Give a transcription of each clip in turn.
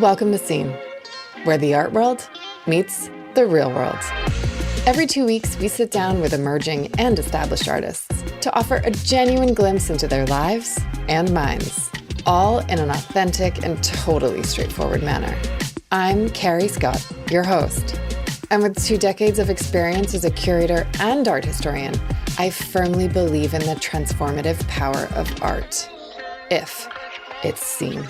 Welcome to Scene, where the art world meets the real world. Every 2 weeks, we sit down with emerging and established artists to offer a genuine glimpse into their lives and minds, all in an authentic and totally straightforward manner. I'm Carrie Scott, your host. And with 2 decades of experience as a curator and art historian, I firmly believe in the transformative power of art, if it's seen.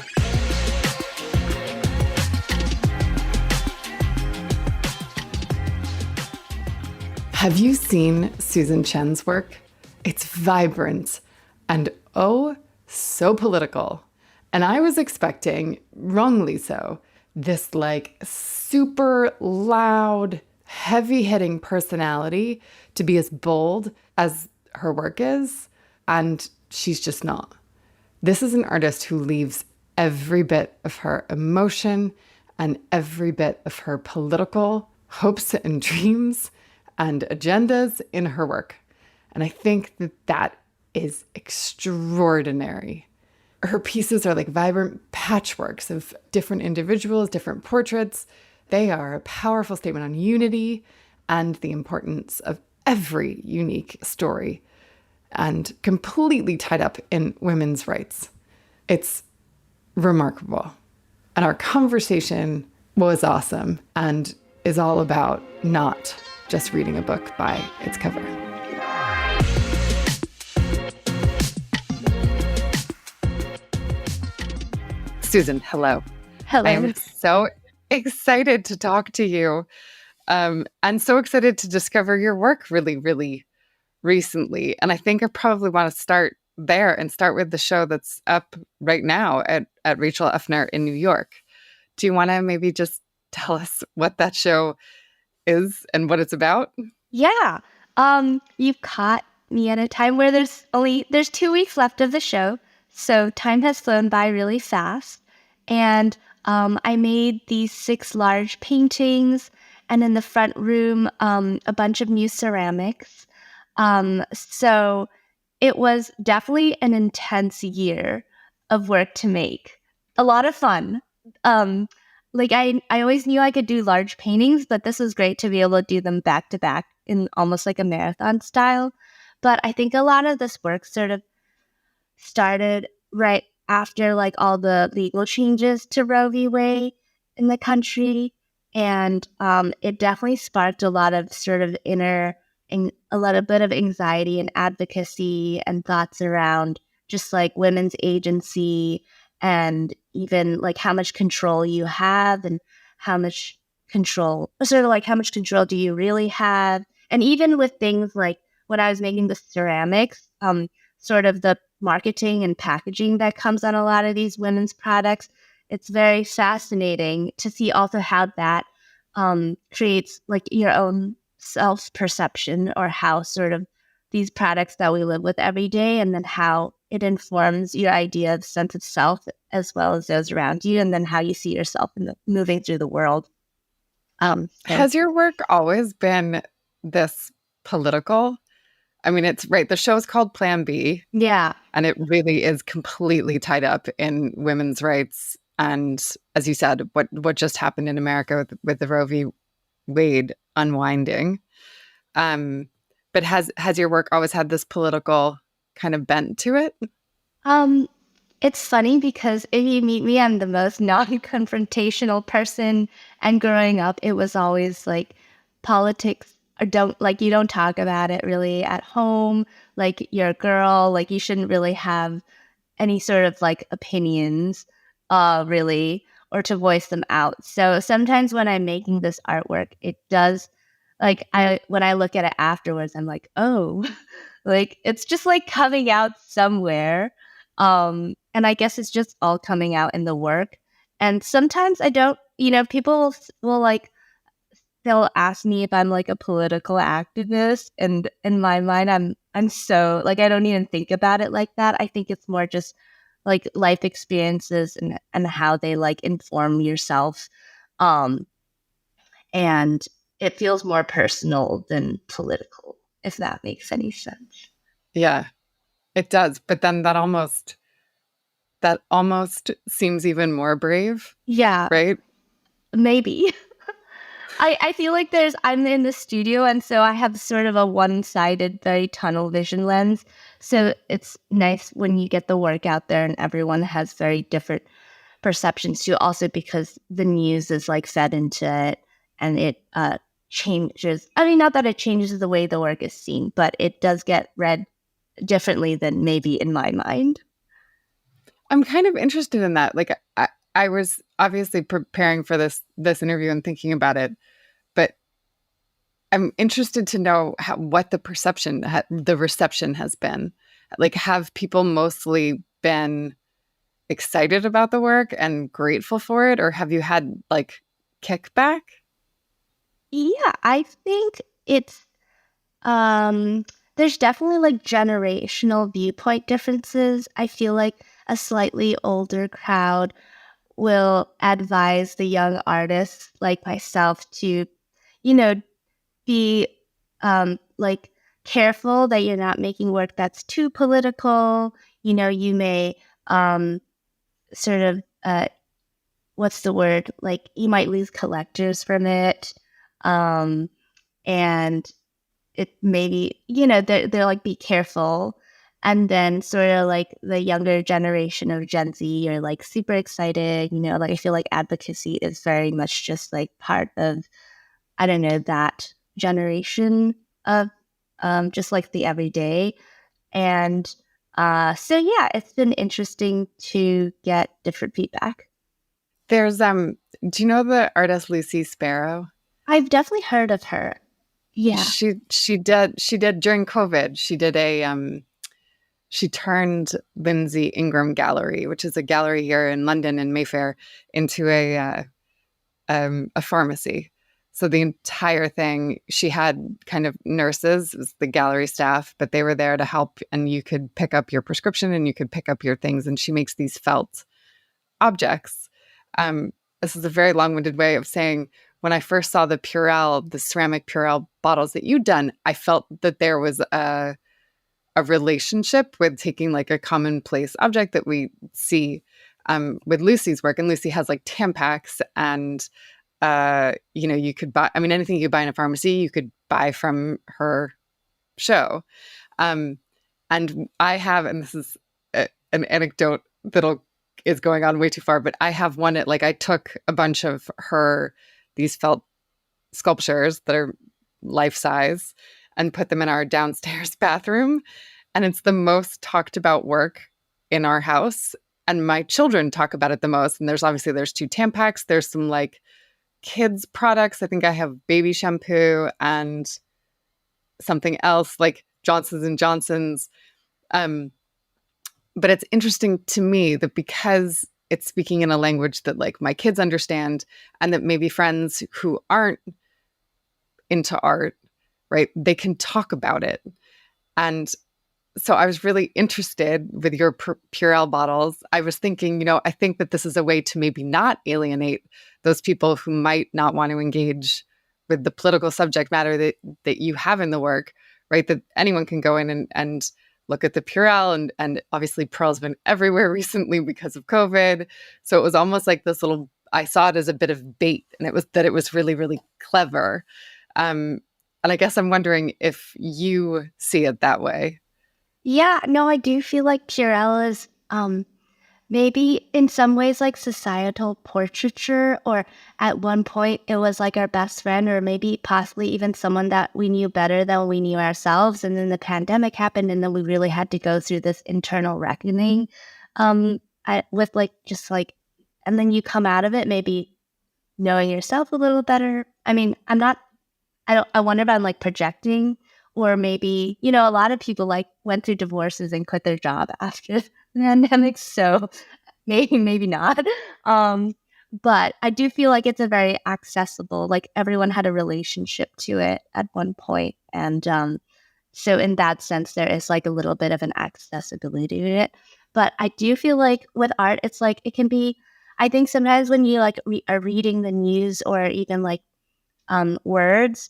Have you seen Susan Chen's work? It's vibrant and oh, so political. And I was expecting, wrongly so, this super loud, heavy-hitting personality to be as bold as her work is, and she's just not. This is an artist who leaves every bit of her emotion and every bit of her political hopes and dreams and agendas in her work. And I think that is extraordinary. Her pieces are like vibrant patchworks of different individuals, different portraits. They are a powerful statement on unity and the importance of every unique story, and completely tied up in women's rights. It's remarkable. And our conversation was awesome and is all about not just reading a book by its cover. Susan, hello. Hello. I'm so excited to talk to you. And so excited to discover your work really, really recently. And I think I probably want to start there and start with the show that's up right now at Rachel Effner in New York. Do you want to maybe just tell us what that show is and what it's about? Yeah. You've caught me at a time where there's 2 weeks left of the show, so time has flown by really fast. And I made these 6 large paintings, and in the front room, a bunch of new ceramics. So it was definitely an intense year of work to make. A lot of fun. I always knew I could do large paintings, but this was great to be able to do them back to back in almost like a marathon style. But I think a lot of this work sort of started right after all the legal changes to Roe v. Wade in the country. And it definitely sparked a lot of sort of a little bit of anxiety and advocacy and thoughts around just women's agency, and even how much control you have, and how much control do you really have. And even with things like when I was making the ceramics, sort of the marketing and packaging that comes on a lot of these women's products, it's very fascinating to see also how that creates your own self-perception, or how sort of these products that we live with every day, and then how it informs your idea of sense of self as well as those around you, and then how you see yourself moving through the world. Has your work always been this political? I mean, it's right. The show is called Plan B. Yeah. And it really is completely tied up in women's rights. And as you said, what just happened in America with the Roe v. Wade unwinding. But has your work always had this political kind of bent to it? It's funny because if you meet me, I'm the most non-confrontational person. And growing up, it was always politics, or you don't talk about it really at home. You're a girl, you shouldn't really have any sort of opinions, really, or to voice them out. So sometimes when I'm making this artwork, it does, when I look at it afterwards, I'm like, oh, it's just coming out somewhere. And I guess it's just all coming out in the work. And sometimes I don't, people will they'll ask me if I'm a political activist. And in my mind, I'm so I don't even think about it like that. I think it's more just life experiences and how they inform yourself. And it feels more personal than political, if that makes any sense. Yeah, it does. But then that almost that almost seems even more brave, Yeah, right? maybe. I feel like I'm in the studio, and so I have sort of a one-sided, very tunnel vision lens. So it's nice when you get the work out there and everyone has very different perceptions too, also because the news is like fed into it and it changes. I mean, not that it changes the way the work is seen, but it does get read differently than maybe in my mind. I'm kind of interested in that. Like I was obviously preparing for this interview and thinking about it, but I'm interested to know what the the reception has been. Like, have people mostly been excited about the work and grateful for it, or have you had like kickback? Yeah, I think it's there's definitely like generational viewpoint differences. I feel like a slightly older crowd will advise the young artists like myself to, you know, be like careful that you're not making work that's too political. You may sort of what's the word? Like you might lose collectors from it. Um, and it maybe, they're like, be careful. And then sort of like the younger generation of Gen Z are like super excited, like I feel like advocacy is very much just like part of, I don't know, that generation of just like the everyday. And so yeah, it's been interesting to get different feedback. There's do you know the artist Lucy Sparrow? I've definitely heard of her. Yeah. She did during COVID. She turned Lindsay Ingram Gallery, which is a gallery here in London in Mayfair, into a pharmacy. So the entire thing, she had kind of nurses, it was the gallery staff, but they were there to help, and you could pick up your prescription and you could pick up your things. And she makes these felt objects. This is a very long-winded way of saying, when I first saw the ceramic Purell bottles that you'd done, I felt that there was a relationship with taking like a commonplace object that we see with Lucy's work. And Lucy has like Tampax and, you could buy, I mean, anything you buy in a pharmacy, you could buy from her show. And I have, and this is an anecdote is going on way too far, but I have one at like, I took a bunch of these felt sculptures that are life size and put them in our downstairs bathroom. And it's the most talked about work in our house. And my children talk about it the most. And there's two Tampax. There's some like kids products. I think I have baby shampoo and something else like Johnson's and Johnson's. But it's interesting to me that because it's speaking in a language that like my kids understand, and that maybe friends who aren't into art, right, they can talk about it. And so I was really interested with your Purell bottles. I was thinking, I think that this is a way to maybe not alienate those people who might not want to engage with the political subject matter that you have in the work, right? That anyone can go in and look at the Purell, and obviously Pearl's been everywhere recently because of COVID. So it was almost like I saw it as a bit of bait, and it was really, really clever. And I guess I'm wondering if you see it that way. Yeah, no, I do feel like Purell is maybe in some ways like societal portraiture, or at one point it was like our best friend, or maybe possibly even someone that we knew better than we knew ourselves. And then the pandemic happened, and then we really had to go through this internal reckoning with like just like, and then you come out of it maybe knowing yourself a little better. I mean, I wonder if I'm like projecting, or maybe, a lot of people like went through divorces and quit their job after the pandemic. So maybe not. But I do feel like it's a very accessible, like everyone had a relationship to it at one point. And so in that sense, there is like a little bit of an accessibility to it. But I do feel like with art, it's like it can be, I think sometimes when you like are reading the news, or even like words,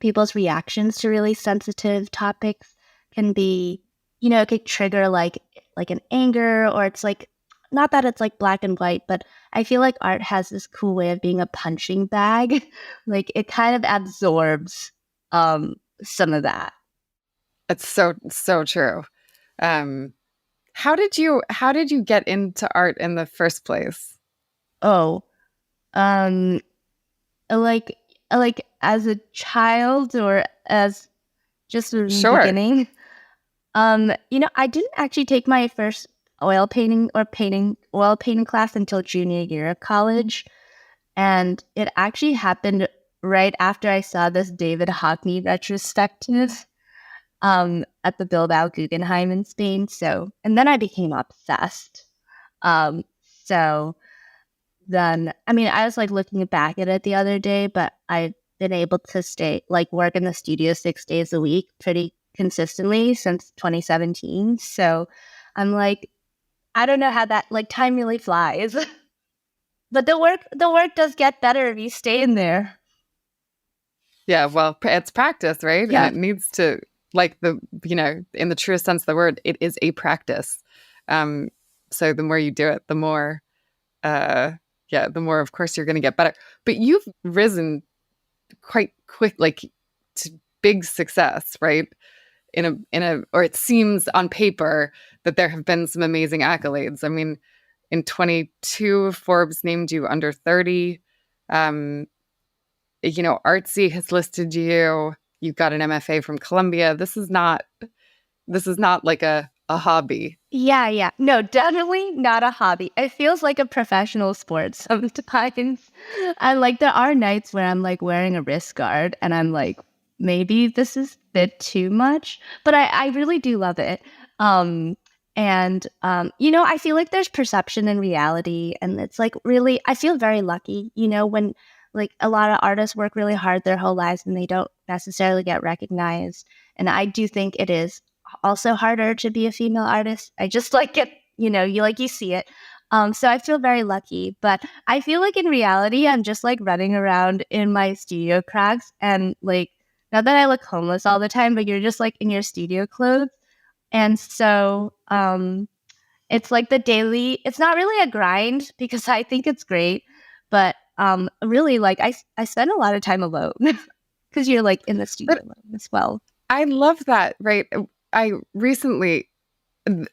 people's reactions to really sensitive topics can be, it could trigger like like an anger, or it's like not that it's like black and white, but I feel like art has this cool way of being a punching bag. Like it kind of absorbs some of that. It's so true. Um, how did you get into art in the first place? Oh, um, like like as a child or as just in the Sure. beginning. I didn't actually take my first oil painting class until junior year of college. And it actually happened right after I saw this David Hockney retrospective at the Bilbao Guggenheim in Spain. So, and then I became obsessed. Um, so then, I mean, I was like looking back at it the other day, but I've been able to work in the studio 6 days a week pretty consistently since 2017. So I'm like, I don't know how that, like, time really flies. But the work does get better if you stay in there. Yeah, well, it's practice, right? And Yeah. it needs to, like in the truest sense of the word, it is a practice. Um, so the more you do it, the more, uh, yeah, the more, of course, you're going to get better. But you've risen quite quick, like to big success, right? Or it seems on paper that there have been some amazing accolades. I mean, in 22, Forbes named you under 30. Um, Artsy has listed you. You've got an MFA from Columbia. This is not like a hobby. Yeah, yeah. No, definitely not a hobby. It feels like a professional sport sometimes. And like there are nights where I'm like wearing a wrist guard and I'm like, maybe this is a bit too much. But I really do love it. I feel like there's perception and reality. And it's like really I feel very lucky, when like a lot of artists work really hard their whole lives and they don't necessarily get recognized. And I do think it is also harder to be a female artist. I just like it, you see it. So I feel very lucky, but I feel like in reality, I'm just like running around in my studio cracks and like, not that I look homeless all the time, but you're just like in your studio clothes. And so, it's like it's not really a grind because I think it's great, but, really like I spend a lot of time alone because you're like in the studio But alone as well. I love that, right? I recently,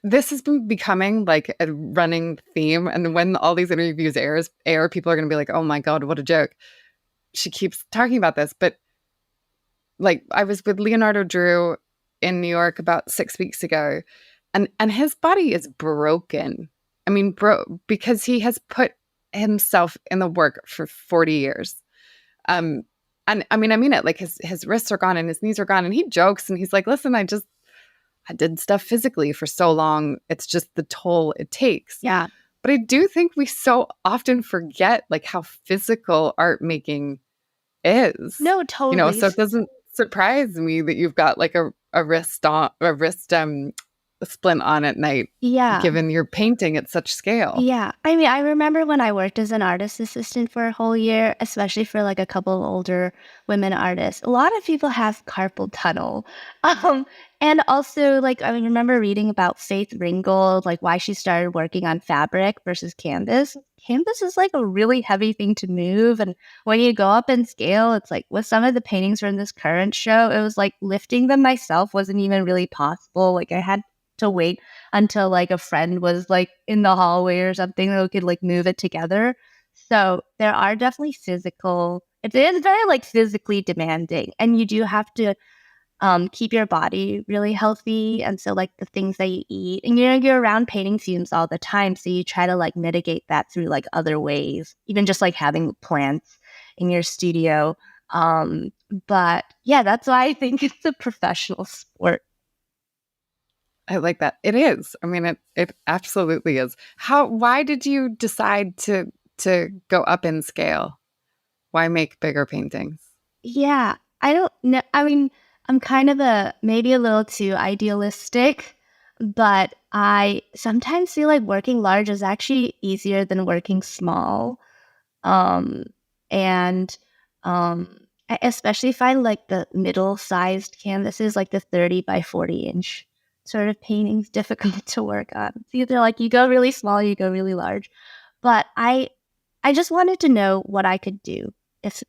this has been becoming like a running theme. And when all these interviews air, people are going to be like, oh my God, what a joke. She keeps talking about this. But like, I was with Leonardo Drew in New York about 6 weeks ago, and his body is broken. I mean, because he has put himself in the work for 40 years. Um, and I mean it, like his wrists are gone and his knees are gone. And he jokes and he's like, listen, I did stuff physically for so long. It's just the toll it takes. Yeah. But I do think we so often forget like how physical art making is. No, totally. So it doesn't surprise me that you've got like a wrist splint on at night, Yeah. given you're painting at such scale. Yeah. I mean, I remember when I worked as an artist assistant for a whole year, especially for like a couple of older women artists. A lot of people have carpal tunnel. Um, and also like I remember reading about Faith Ringgold, like why she started working on fabric versus canvas. Canvas is like a really heavy thing to move. And when you go up in scale, it's like with some of the paintings from this current show, it was like lifting them myself wasn't even really possible. Like I had to wait until like a friend was like in the hallway or something that we could like move it together. So there are definitely it is very like physically demanding and you do have to keep your body really healthy. And so like the things that you eat and you're around painting fumes all the time. So you try to like mitigate that through like other ways, even just like having plants in your studio. But yeah, that's why I think it's a professional sport. I like that. It is. I mean, it absolutely is. Why did you decide to go up in scale? Why make bigger paintings? Yeah, I don't know. I mean, I'm kind of maybe a little too idealistic, but I sometimes feel like working large is actually easier than working small. Um, and I especially find like the middle sized canvases, like the 30 by 40 inch, sort of paintings difficult to work on. It's either like you go really small, or you go really large. But I just wanted to know what I could do, if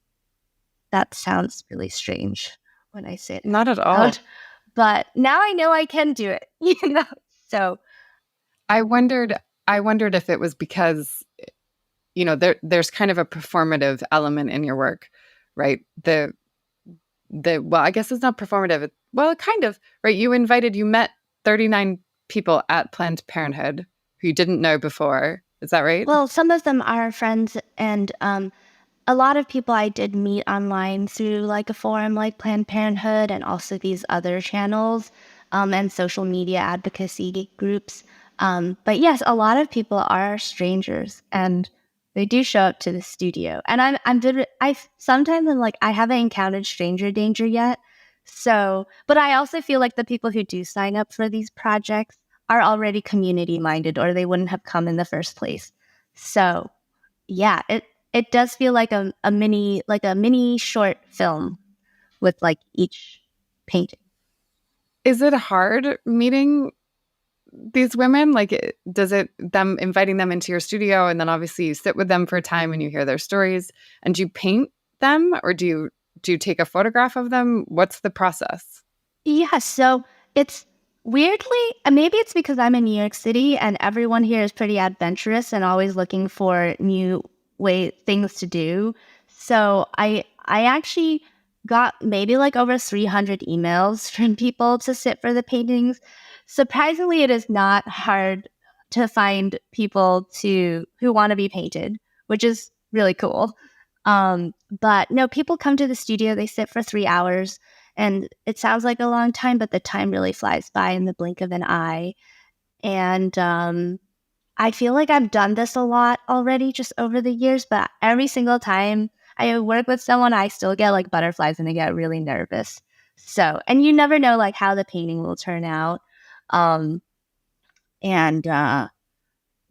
that sounds really strange when I say it Not at all. out. But now I know I can do it, So I wondered if it was because, there's kind of a performative element in your work, right? Well, I guess it's not performative. Well, kind of, right? You met 39 people at Planned Parenthood who you didn't know before. Is that right? well, some of them are friends, and a lot of people I did meet online through like a forum like Planned Parenthood and also these other channels and social media advocacy groups. But yes, a lot of people are strangers and they do show up to the studio. And I sometimes I'm like, I haven't encountered stranger danger yet. So, but I also feel like the people who do sign up for these projects are already community minded or they wouldn't have come in the first place. So yeah, it does feel like a mini short film with like each painting. Is it hard meeting these women? Like, does it them inviting them into your studio, and then obviously you sit with them for a time and you hear their stories, and do you paint them, or do you take a photograph of them? What's the process? Yeah, so it's weirdly, maybe it's because I'm in New York City and everyone here is pretty adventurous and always looking for new things to do. So I actually got maybe like over 300 emails from people to sit for the paintings. Surprisingly, it is not hard to find people who want to be painted, which is really cool. But no, people come to the studio, they sit for 3 hours, and it sounds like a long time, but the time really flies by in the blink of an eye. And I feel like I've done this a lot already just over the years, but every single time I work with someone, I still get like butterflies and I get really nervous. So, and you never know like how the painting will turn out. Um, and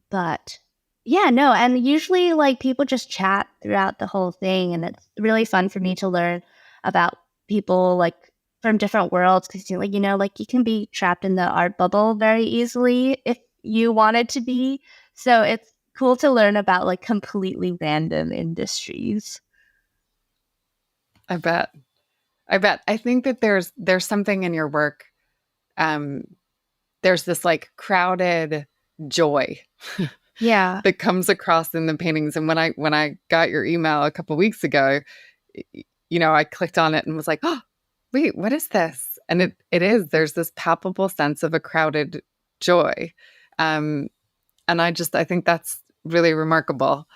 but yeah, no, and usually like people just chat throughout the whole thing, and it's really fun for me to learn about people like from different worlds because like you can be trapped in the art bubble very easily if you wanted to be. So it's cool to learn about like completely random industries. I bet. I think that there's something in your work. Um, there's this like crowded joy Yeah. that comes across in the paintings. And when I got your email a couple weeks ago, I clicked on it and was like, oh, wait, what is this? And there's this palpable sense of a crowded joy. And I think that's really remarkable,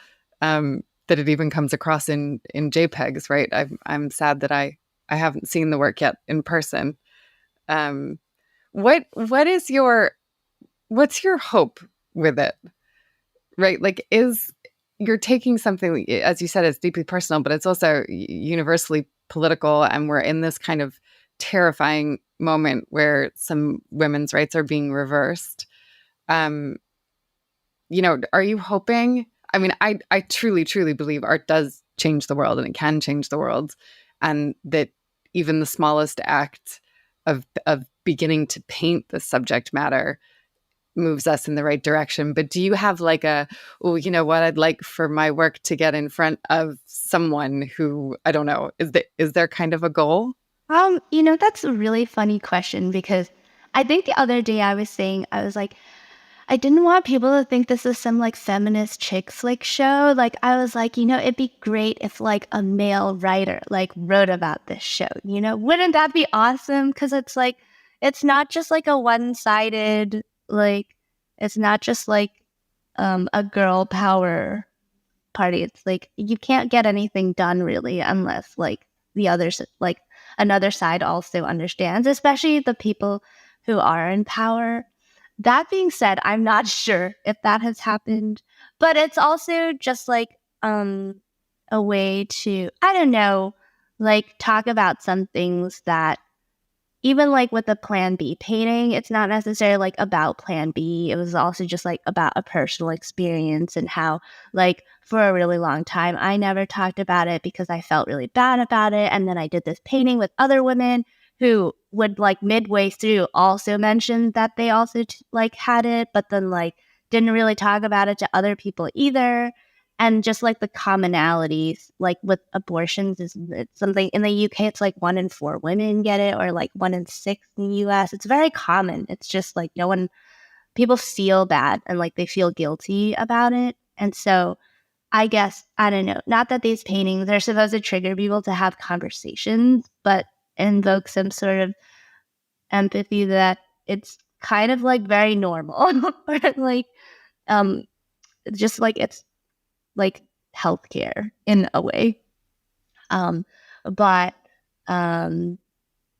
that it even comes across in JPEGs, right? I'm sad that I haven't seen the work yet in person. Um, what's your hope with it? Right? Like, you're taking something, as you said, it's deeply personal, but it's also universally political. And we're in this kind of terrifying moment where some women's rights are being reversed. Are you hoping? I mean, I truly, truly believe art does change the world and it can change the world. And that even the smallest act of beginning to paint the subject matter moves us in the right direction. But do you have like you know what, I'd like for my work to get in front of someone who, I don't know, is there kind of a goal? That's a really funny question because I think the other day I was like, I didn't want people to think this is some like feminist chick flick show. Like I was like, it'd be great if like a male writer like wrote about this show. Wouldn't that be awesome? Because it's like it's not just like a one-sided like it's not just like a girl power party. It's like you can't get anything done really unless like the others like another side also understands, especially the people who are in power. That being said, I'm not sure if that has happened, but it's also just like a way to, I don't know, like talk about some things that even like with the Plan B painting, it's not necessarily like about Plan B. It was also just like about a personal experience and how like for a really long time I never talked about it because I felt really bad about it. And then I did this painting with other women who would like midway through also mention that they also like had it, but then like didn't really talk about it to other people either. And just like the commonalities, like with abortions, is it's something in the UK, it's like 1 in 4 women get it, or like 1 in 6 in the US. It's very common. It's just like no one, people feel bad and like they feel guilty about it. And so I guess, I don't know, not that these paintings are supposed to trigger people to have conversations, but invoke some sort of empathy that it's kind of like very normal or like um just like it's like healthcare in a way. Um but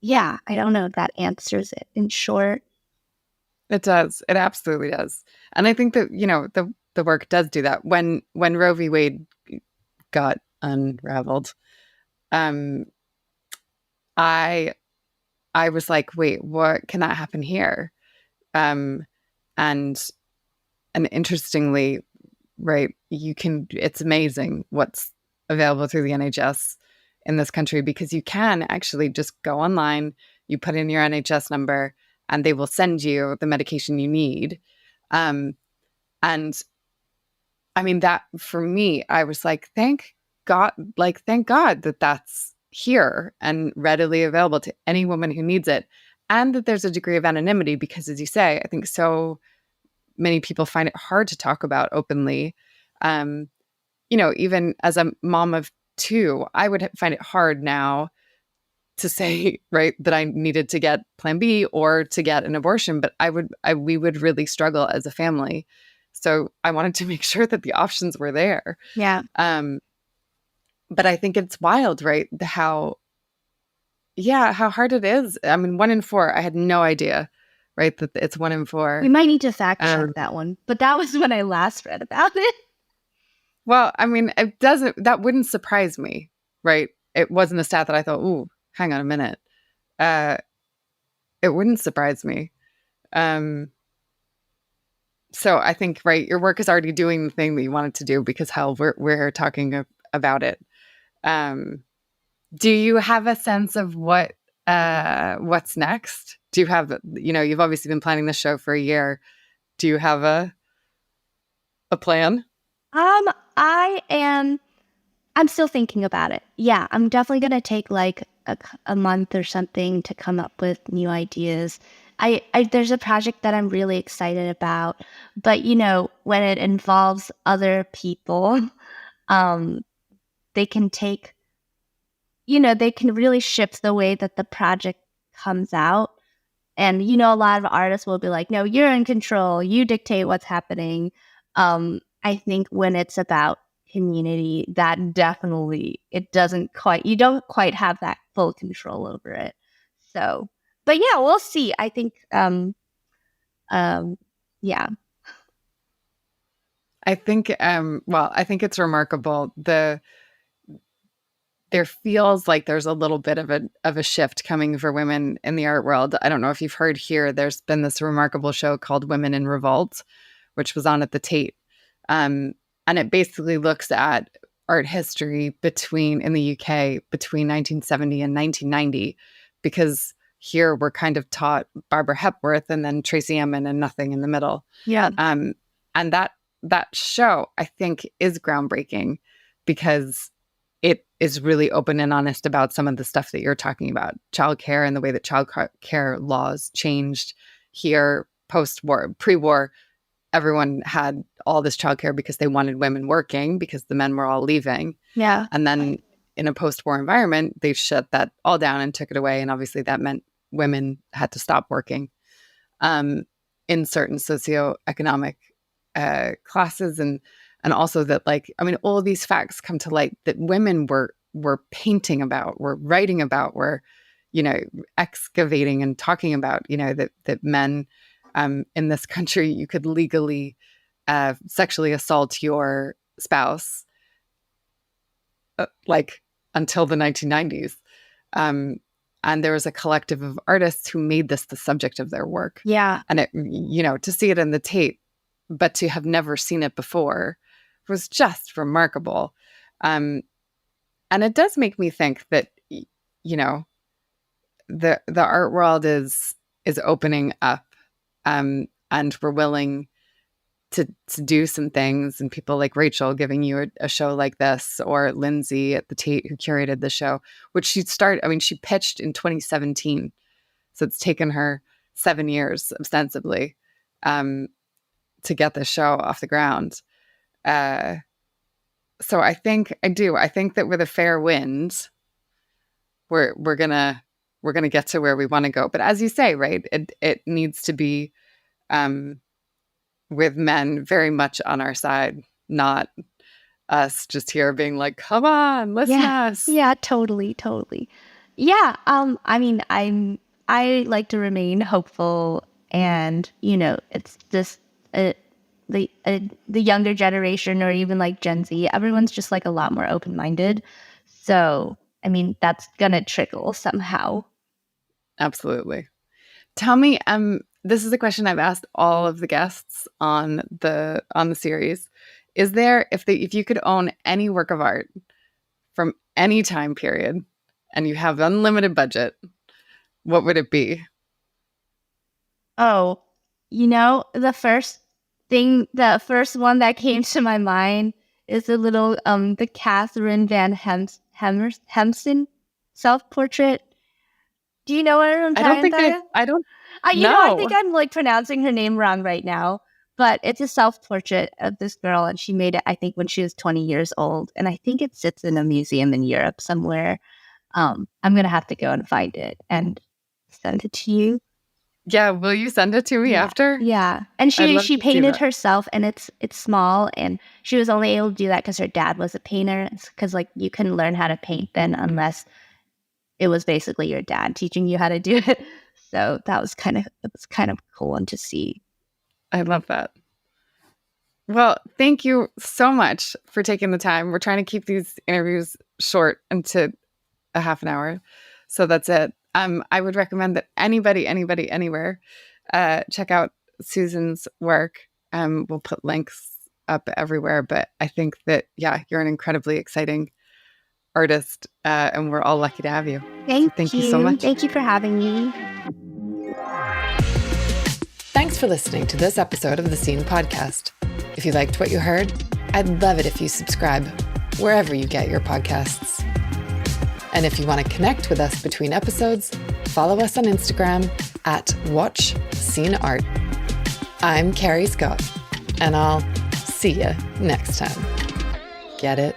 yeah, I don't know if that answers it in short. It does. It absolutely does. And I think that, the work does do that. When Roe v. Wade got unraveled, um, I I was like, wait, what can that happen here? Um, and and interestingly, right, it's amazing what's available through the NHS in this country, because you can actually just go online, you put in your NHS number, and they will send you the medication you need. Um, and I mean, that for me, I was like, thank God that that's here and readily available to any woman who needs it. And that there's a degree of anonymity, because as you say, I think so many people find it hard to talk about openly. Um, even as a mom of two, I would find it hard now to say, right, that I needed to get Plan B or to get an abortion, but we would really struggle as a family. So I wanted to make sure that the options were there. Yeah. But I think it's wild, right? How hard it is. I mean, 1 in 4, I had no idea, right, that it's 1 in 4. We might need to fact check that one, but that was when I last read about it. Well, I mean, that wouldn't surprise me, right? It wasn't a stat that I thought, ooh, hang on a minute. It wouldn't surprise me. So I think, right, your work is already doing the thing that you wanted to do, because hell, we're talking about it. Do you have a sense of what's next? Do you have, you've obviously been planning this show for a year. Do you have a plan? I'm still thinking about it. Yeah, I'm definitely going to take like a month or something to come up with new ideas. There's a project that I'm really excited about, but when it involves other people, um, they can take, they can really shift the way that the project comes out. And, a lot of artists will be like, no, you're in control. You dictate what's happening. I think when it's about community, that definitely, you don't quite have that full control over it. So, but yeah, we'll see. I think, yeah. I think, I think it's remarkable. There feels like there's a little bit of a shift coming for women in the art world. I don't know if you've heard here, there's been this remarkable show called Women in Revolt, which was on at the Tate. And it basically looks at art history in the UK between 1970 and 1990, because here we're kind of taught Barbara Hepworth and then Tracy Emin and nothing in the middle. Yeah. And that show, I think, is groundbreaking, because it is really open and honest about some of the stuff that you're talking about, childcare and the way that childcare laws changed here post-war. Pre-war, everyone had all this childcare because they wanted women working, because the men were all leaving. Yeah. And then in a post-war environment, they shut that all down and took it away. And obviously that meant women had to stop working in certain socioeconomic classes, and also that, like, I mean, all of these facts come to light that women were painting about, were writing about, were, excavating and talking about, that men in this country, you could legally sexually assault your spouse, like until the 1990s. And there was a collective of artists who made this the subject of their work. Yeah. And it, to see it in the Tate, but to have never seen it before was just remarkable. And it does make me think that, the art world is opening up, and we're willing to do some things, and people like Rachel giving you a show like this, or Lindsay at the Tate who curated the show, which she pitched in 2017. So it's taken her 7 years ostensibly to get the show off the ground. So I think that with a fair wind, we're gonna get to where we want to go. But as you say, right, it needs to be with men very much on our side, not us just here being like, come on, listen to us. Yeah, totally. Yeah, I mean, I like to remain hopeful, and it's just the younger generation, or even like Gen Z, everyone's just like a lot more open-minded. So, I mean, that's gonna trickle somehow. Absolutely. Tell me, this is a question I've asked all of the guests on the series. Is there, if you could own any work of art from any time period and you have unlimited budget, what would it be? Oh, the first one that came to my mind is the Catherine Van Hemsen self-portrait. Do you know what I'm talking about? I don't know. I think I'm like pronouncing her name wrong right now, but it's a self-portrait of this girl, and she made it, I think, when she was 20 years old, and I think it sits in a museum in Europe somewhere. I'm gonna have to go and find it and send it to you. Yeah, will you send it to me after? Yeah, and she painted herself, and it's small, and she was only able to do that because her dad was a painter. Because like you couldn't learn how to paint then unless it was basically your dad teaching you how to do it. So that was kind of cool one to see. I love that. Well, thank you so much for taking the time. We're trying to keep these interviews short into a half an hour. So that's it. I would recommend that anybody, anywhere, check out Susan's work. We'll put links up everywhere. But I think that, you're an incredibly exciting artist, and we're all lucky to have you. Thank you so much. Thank you for having me. Thanks for listening to this episode of the Scene Podcast. If you liked what you heard, I'd love it if you subscribe wherever you get your podcasts. And if you want to connect with us between episodes, follow us on Instagram at WatchSceneArt. I'm Carrie Scott, and I'll see you next time. Get it?